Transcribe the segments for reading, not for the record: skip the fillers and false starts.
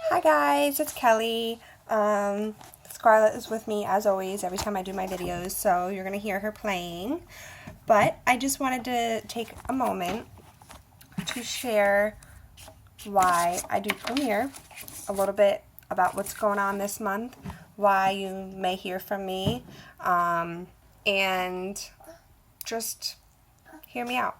Hi guys, it's Kelly. Scarlett is with me as always every time I do my videos, so you're going to hear her playing. But I just wanted to take a moment to share why I do Premiere, a little bit about what's going on this month, why you may hear from me, and just hear me out.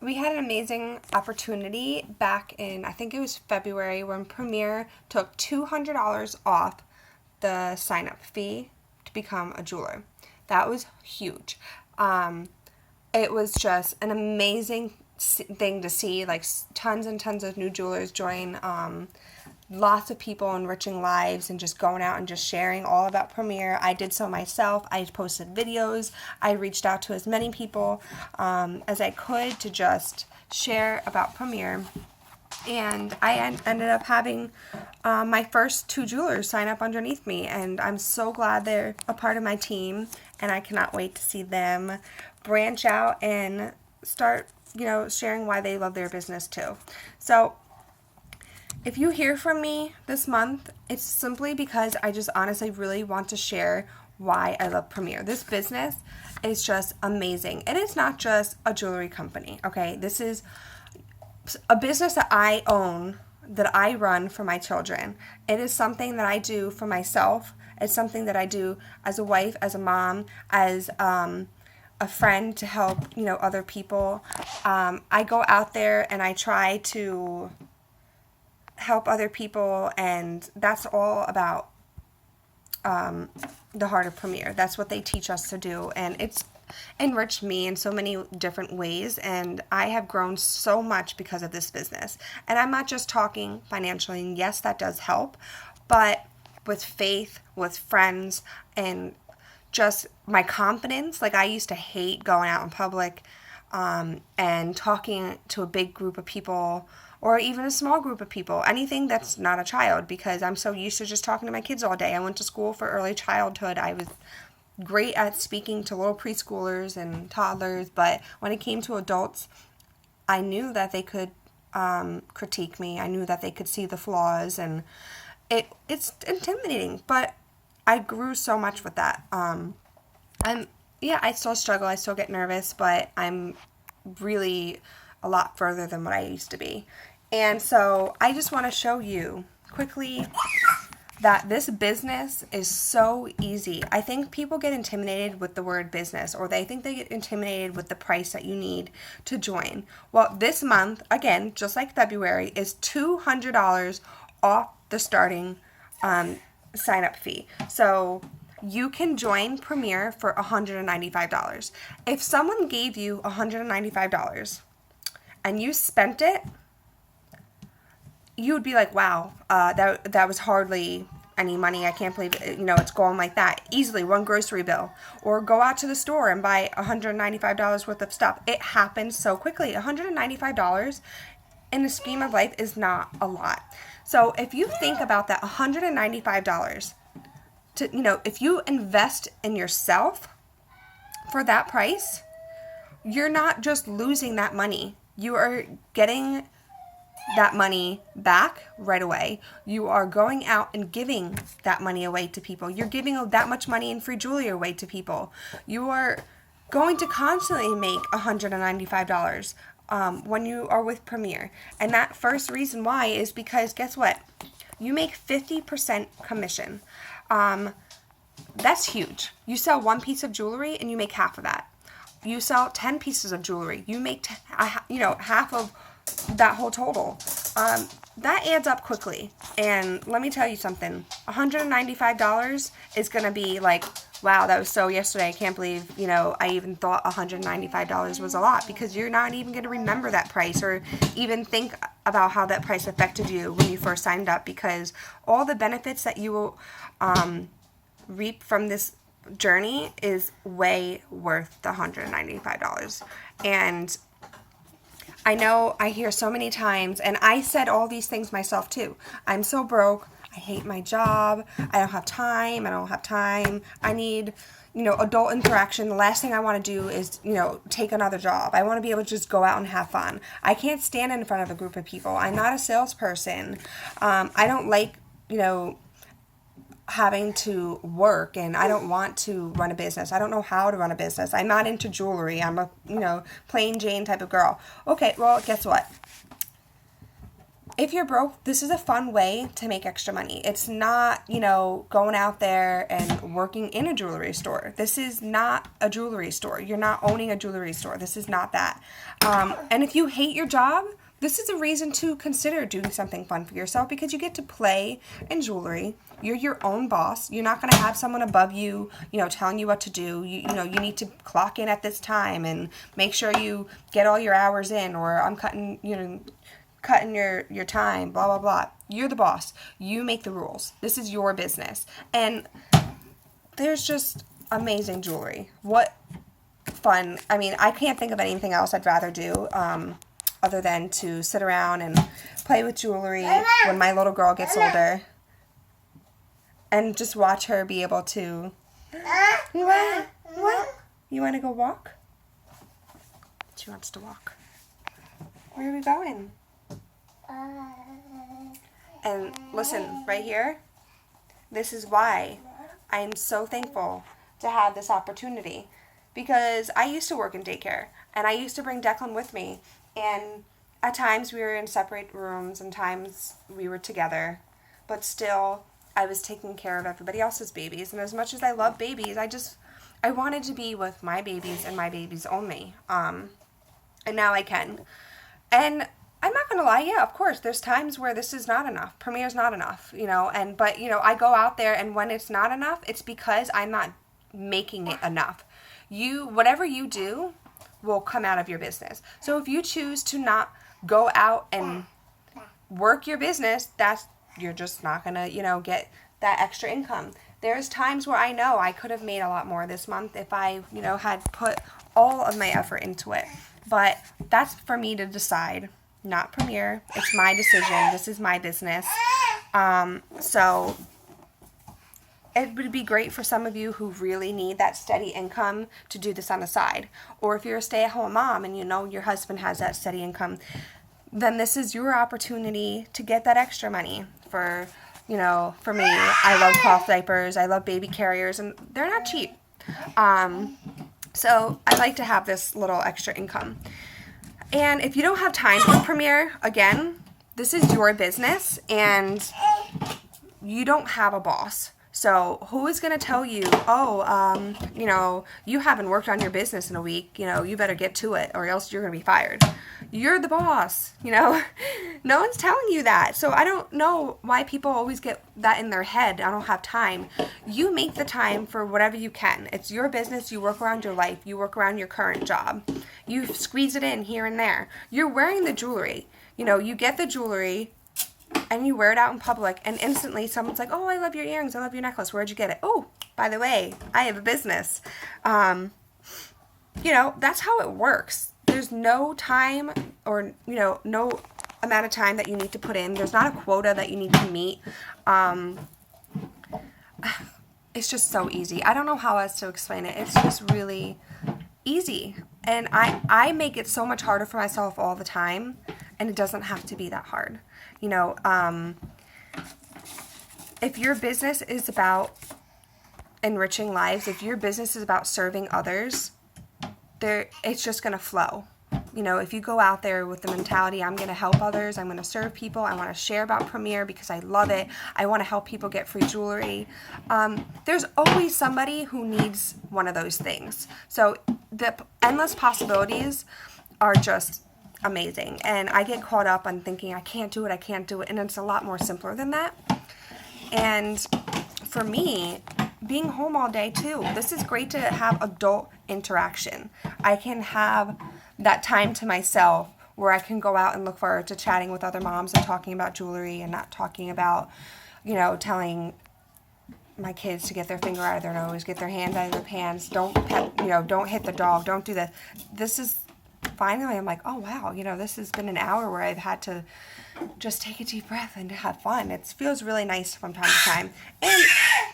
We had an amazing opportunity back in, I think it was February, when Premiere took $200 off the sign-up fee to become a jeweler. That was huge. It was just an amazing thing to see, like tons and tons of new jewelers join, lots of people enriching lives and just going out and just sharing all about Premiere. I did so myself. I posted videos. I reached out to as many people as I could to just share about Premiere. And I ended up having my first two jewelers sign up underneath me, and I'm so glad they're a part of my team, and I cannot wait to see them branch out and start, sharing why they love their business too. So if you hear from me this month, it's simply because I just honestly really want to share why I love Premiere. This business is just amazing. And it's not just a jewelry company, okay? This is a business that I own, that I run for my children. It is something that I do for myself. It's something that I do as a wife, as a mom, as a friend to help, other people. I go out there and I try to help other people, and that's all about the heart of Premiere. That's what they teach us to do, and it's enriched me in so many different ways, and I have grown so much because of this business. And I'm not just talking financially, and yes, that does help, but with faith, with friends, and just my confidence. Like, I used to hate going out in public and talking to a big group of people, or even a small group of people, anything that's not a child, because I'm so used to just talking to my kids all day. I went to school for early childhood. I was great at speaking to little preschoolers and toddlers, but when it came to adults, I knew that they could critique me. I knew that they could see the flaws, and it's intimidating, but I grew so much with that. I still struggle. I still get nervous, but I'm really a lot further than what I used to be. And so I just want to show you quickly that this business is so easy. I think people get intimidated with the word business, or they think they get intimidated with the price that you need to join. Well, this month, again, just like February, is $200 off the starting sign-up fee. So you can join Premiere for $195. If someone gave you $195 and you spent it, you would be like, wow, that was hardly any money. I can't believe it, it's going like that. Easily one grocery bill. Or go out to the store and buy $195 worth of stuff. It happens so quickly. $195 in the scheme of life is not a lot. So if you think about that $195, if you invest in yourself for that price, you're not just losing that money. You are getting that money back right away. You are going out and giving that money away to people. You're giving that much money in free jewelry away to people. You are going to constantly make $195 when you are with Premiere. And that first reason why is because, guess what? You make 50% commission. That's huge. You sell one piece of jewelry and you make half of that. You sell 10 pieces of jewelry, you make half of that whole total. That adds up quickly. And let me tell you something, $195 is going to be like, wow, that was so yesterday. I can't believe, I even thought $195 was a lot, because you're not even going to remember that price or even think about how that price affected you when you first signed up, because all the benefits that you will reap from this journey is way worth the $195. And I know I hear so many times, and I said all these things myself too. I'm so broke. I hate my job. I don't have time. I need, adult interaction. The last thing I want to do is, take another job. I want to be able to just go out and have fun. I can't stand in front of a group of people. I'm not a salesperson. I don't like, having to work, and I don't want to run a business. I don't know how to run a business. I'm not into jewelry. I'm a, plain Jane type of girl. Okay, well, guess what? If you're broke, this is a fun way to make extra money. It's not, going out there and working in a jewelry store. This is not a jewelry store. You're not owning a jewelry store. This is not that. And if you hate your job, this is a reason to consider doing something fun for yourself, because you get to play in jewelry. You're your own boss. You're not going to have someone above you, telling you what to do. You need to clock in at this time and make sure you get all your hours in, or I'm cutting your time, blah, blah, blah. You're the boss. You make the rules. This is your business. And there's just amazing jewelry. What fun. I mean, I can't think of anything else I'd rather do other than to sit around and play with jewelry when my little girl gets older. And just watch her be able to... What? You want to go walk? She wants to walk. Where are we going? And listen, right here, this is why I'm so thankful to have this opportunity. Because I used to work in daycare, and I used to bring Declan with me. And at times we were in separate rooms, and times we were together. But still, I was taking care of everybody else's babies. And as much as I love babies, I wanted to be with my babies and my babies only. And now I can. And I'm not going to lie, yeah, of course, there's times where this is not enough. Premiere's not enough, but I go out there, and when it's not enough, it's because I'm not making it enough. Whatever you do will come out of your business. So if you choose to not go out and work your business, you're just not going to, get that extra income. There's times where I know I could have made a lot more this month if I, had put all of my effort into it. But that's for me to decide, not Premiere. It's my decision. This is my business. So it would be great for some of you who really need that steady income to do this on the side. Or if you're a stay-at-home mom and your husband has that steady income, then this is your opportunity to get that extra money. For me, I love cloth diapers, I love baby carriers, and they're not cheap. So I like to have this little extra income. And if you don't have time for Premiere, again, this is your business, and you don't have a boss. So who is going to tell you, you haven't worked on your business in a week, you better get to it or else you're going to be fired. You're the boss, No one's telling you that. So I don't know why people always get that in their head. I don't have time. You make the time for whatever you can. It's your business. You work around your life. You work around your current job. You squeeze it in here and there. You're wearing the jewelry. You get the jewelry and you wear it out in public, and instantly someone's like, oh, I love your earrings, I love your necklace, where'd you get it? Oh, by the way, I have a business. That's how it works. There's no time or, no amount of time that you need to put in. There's not a quota that you need to meet. It's just so easy. I don't know how else to explain it. It's just really easy. And I make it so much harder for myself all the time, and it doesn't have to be that hard. If your business is about enriching lives, if your business is about serving others, it's just going to flow. If you go out there with the mentality, I'm going to help others, I'm going to serve people, I want to share about Premiere because I love it, I want to help people get free jewelry, there's always somebody who needs one of those things. So the endless possibilities are just amazing. And I get caught up on thinking, I can't do it, and it's a lot more simpler than that. And for me, being home all day too, this is great to have adult interaction. I can have that time to myself where I can go out and look forward to chatting with other moms and talking about jewelry, and not talking about, telling my kids to get their finger out of their nose, get their hand out of their pants, don't hit the dog, don't do that. This is finally I'm like, oh wow, this has been an hour where I've had to just take a deep breath and have fun. It feels really nice from time to time. And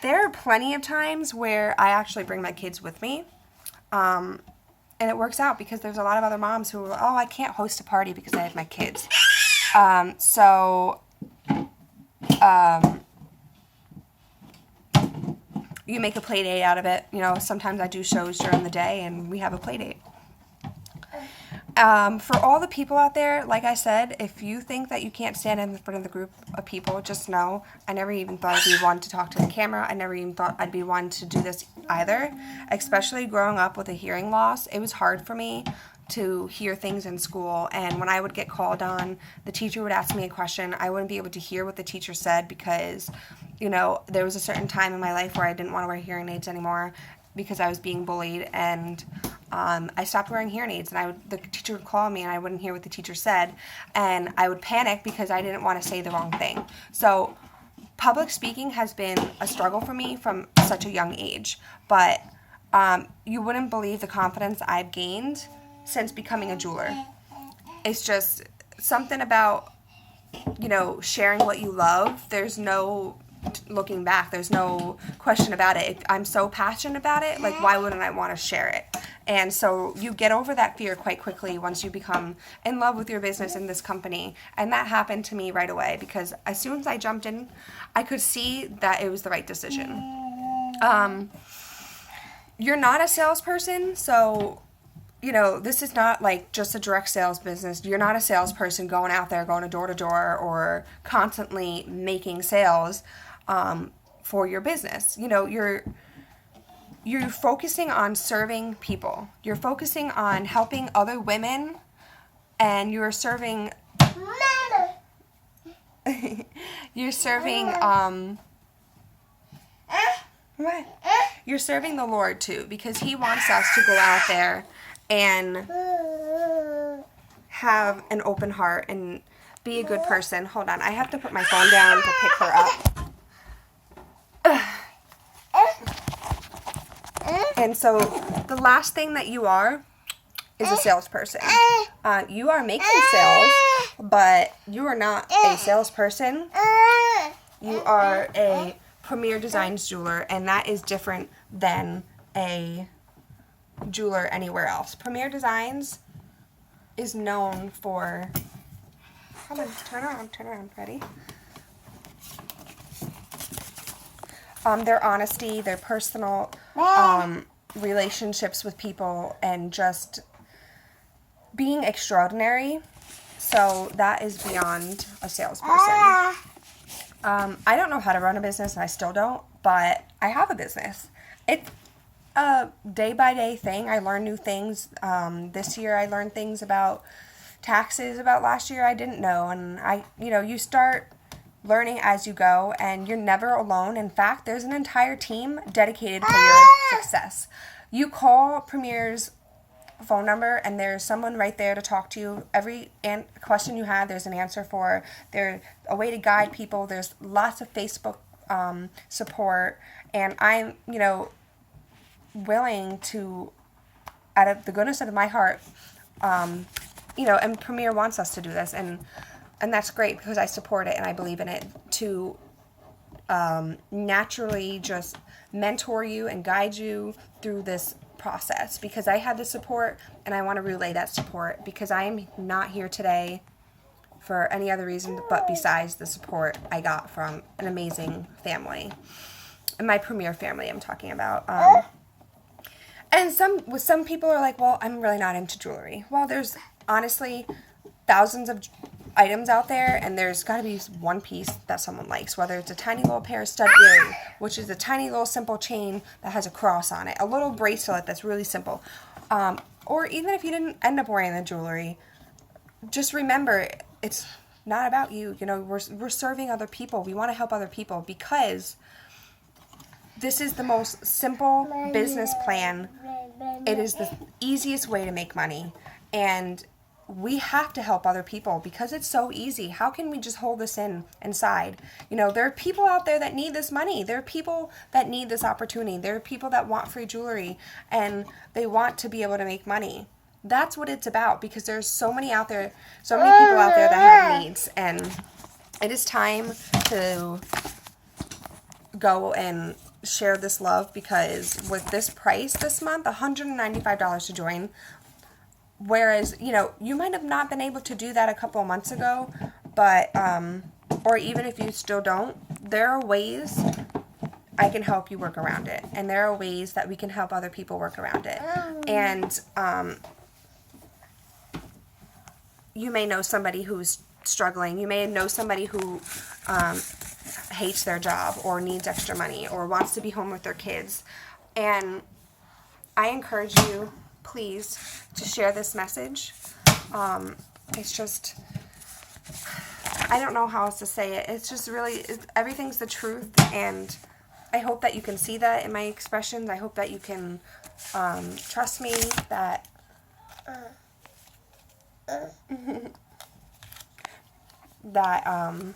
there are plenty of times where I actually bring my kids with me. And it works out because there's a lot of other moms who are, oh, I can't host a party because I have my kids. You make a play date out of it. Sometimes I do shows during the day and we have a play date. For all the people out there, like I said, if you think that you can't stand in front of the group of people, just know I never even thought I'd be one to talk to the camera. I never even thought I'd be one to do this either, especially growing up with a hearing loss. It was hard for me to hear things in school, and when I would get called on, the teacher would ask me a question. I wouldn't be able to hear what the teacher said because, there was a certain time in my life where I didn't want to wear hearing aids anymore because I was being bullied, and I stopped wearing hearing aids, and the teacher would call me and I wouldn't hear what the teacher said, and I would panic because I didn't want to say the wrong thing. So public speaking has been a struggle for me from such a young age, but you wouldn't believe the confidence I've gained since becoming a jeweler. It's just something about, sharing what you love. There's no looking back. There's no question about it. If I'm so passionate about it, like, why wouldn't I want to share it? And so you get over that fear quite quickly once you become in love with your business and this company. And that happened to me right away because as soon as I jumped in, I could see that it was the right decision. You're not a salesperson, so this is not like just a direct sales business. You're not a salesperson going out there, going door to door, or constantly making sales for your business. You're focusing on serving people. You're focusing on helping other women, and you're serving. You're serving. What? You're serving the Lord too, because He wants us to go out there and have an open heart and be a good person. Hold on, I have to put my phone down to pick her up. And so the last thing that you are is a salesperson. You are making sales, but you are not a salesperson. You are a Premier Designs jeweler, and that is different than a jeweler anywhere else. Premier Designs is known for, come on, turn around, ready? Their honesty, their personal relationships with people, and just being extraordinary. So that is beyond a salesperson. I don't know how to run a business, and I still don't, but I have a business. It's a day-by-day thing. I learn new things. This year I learned things about taxes about last year I didn't know, and you start learning as you go, and you're never alone. In fact, there's an entire team dedicated for your success. You call Premier's phone number, and there's someone right there to talk to you. Every question you have, there's an answer for. There's a way to guide people. There's lots of Facebook support, and I'm, willing to, out of the goodness of my heart, and Premier wants us to do this, and that's great because I support it and I believe in it, to naturally just mentor you and guide you through this process, because I had the support and I want to relay that support, because I am not here today for any other reason but besides the support I got from an amazing family, and my Premier family I'm talking about. And some people are like, well, I'm really not into jewelry. Well, there's honestly thousands of items out there, and there's got to be one piece that someone likes, whether it's a tiny little pair of stud earrings, which is a tiny little simple chain that has a cross on it, a little bracelet that's really simple, or even if you didn't end up wearing the jewelry, just remember it's not about you. We're serving other people. We want to help other people, because this is the most simple business plan. It is the easiest way to make money, and we have to help other people because it's so easy. How can we just hold this inside? There are people out there that need this money. There are people that need this opportunity. There are people that want free jewelry, and they want to be able to make money. that's what it's about, because there's so many out there, so many people out there that have needs, and it is time to go and share this love, because with this price this month, $195 to join, whereas, you know, you might have not been able to do that a couple of months ago, but, or even if you still don't, there are ways I can help you work around it, and there are ways that we can help other people work around it, and, you may know somebody who's struggling. You may know somebody who hates their job or needs extra money or wants to be home with their kids. And I encourage you, please, to share this message. It's just, I don't know how else to say it. It's just really, everything's the truth. And I hope that you can see that in my expressions. I hope that you can trust me that that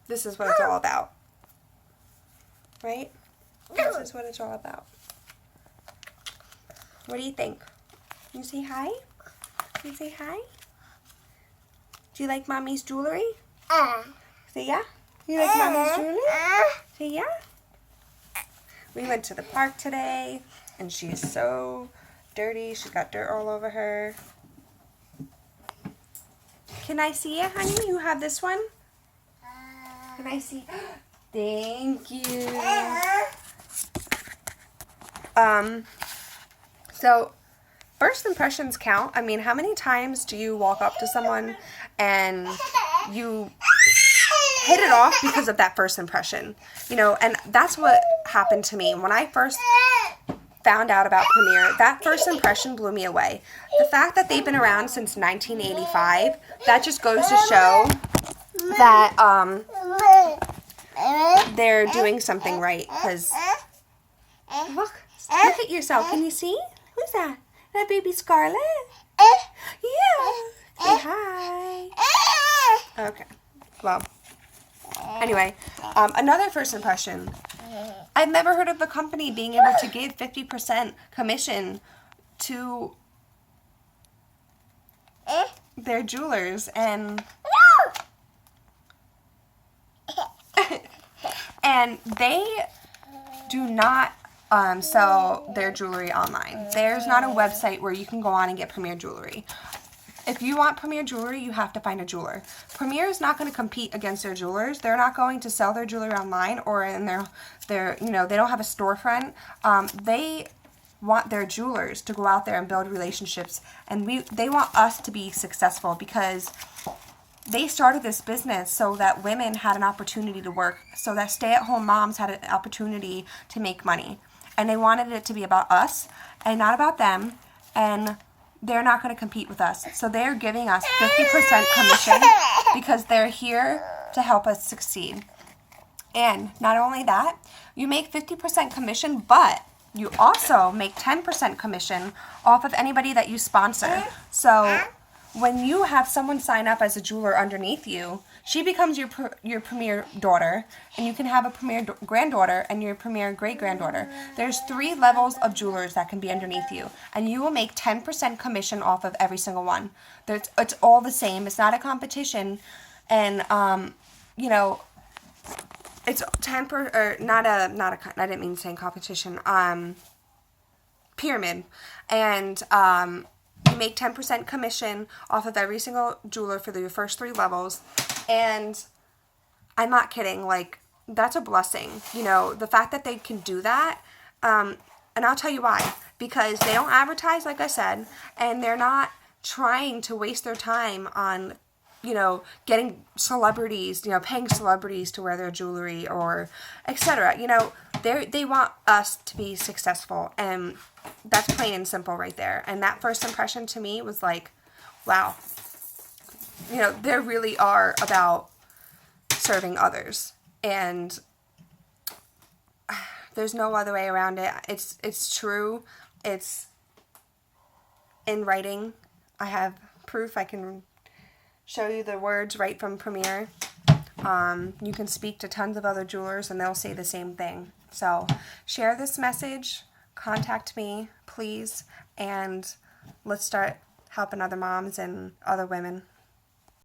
this is what it's all about, right? This is what it's all about. What do you think? You say hi? You say hi? Do you like Mommy's jewelry? Say yeah? You like Mommy's jewelry? Say yeah? We went to the park today, and she's so dirty. She's got dirt all over her. Can I see it, honey? You have this one? Can I see? Thank you. So first impressions count. I mean, how many times do you walk up to someone and you hit it off because of that first impression? You know, and that's what happened to me when I first found out about Premier. That first impression blew me away. The fact that they've been around since 1985, that just goes to show that they're doing something right. Because look at yourself. Can you see? Who's that? That baby Scarlett? Yeah. Say hi. Okay. Well, anyway, another first impression. I've never heard of a company being able to give 50% commission to their jewelers, and and they do not sell their jewelry online. There's not a website where you can go on and get Premier jewelry. If you want Premier jewelry, you have to find a jeweler. Premier is not going to compete against their jewelers. They're not going to sell their jewelry online or in their you know, they don't have a storefront. They want their jewelers to go out there and build relationships, and they want us to be successful, because they started this business so that women had an opportunity to work, so that stay-at-home moms had an opportunity to make money, and they wanted it to be about us and not about them, and they're not going to compete with us. So they're giving us 50% commission because they're here to help us succeed. And not only that, you make 50% commission, but you also make 10% commission off of anybody that you sponsor. So when you have someone sign up as a jeweler underneath you, she becomes your Premier daughter, and you can have a Premier granddaughter and your Premier great-granddaughter. There's 3 levels of jewelers that can be underneath you, and you will make 10% commission off of every single one. It's all the same. It's not a competition, and you know, it's I didn't mean to say competition. Pyramid, and you make 10% commission off of every single jeweler for your first 3 levels. And I'm not kidding, like, that's a blessing. You know, the fact that they can do that, and I'll tell you why. Because they don't advertise, like I said, and they're not trying to waste their time on, you know, getting celebrities, you know, paying celebrities to wear their jewelry or etc. You know, they want us to be successful, and that's plain and simple right there. And that first impression to me was like, wow, you know, they really are about serving others, and there's no other way around it. It's true. It's in writing. I have proof. I can show you the words right from Premier. You can speak to tons of other jewelers and they'll say the same thing. So share this message. contact me, please, and let's start helping other moms and other women.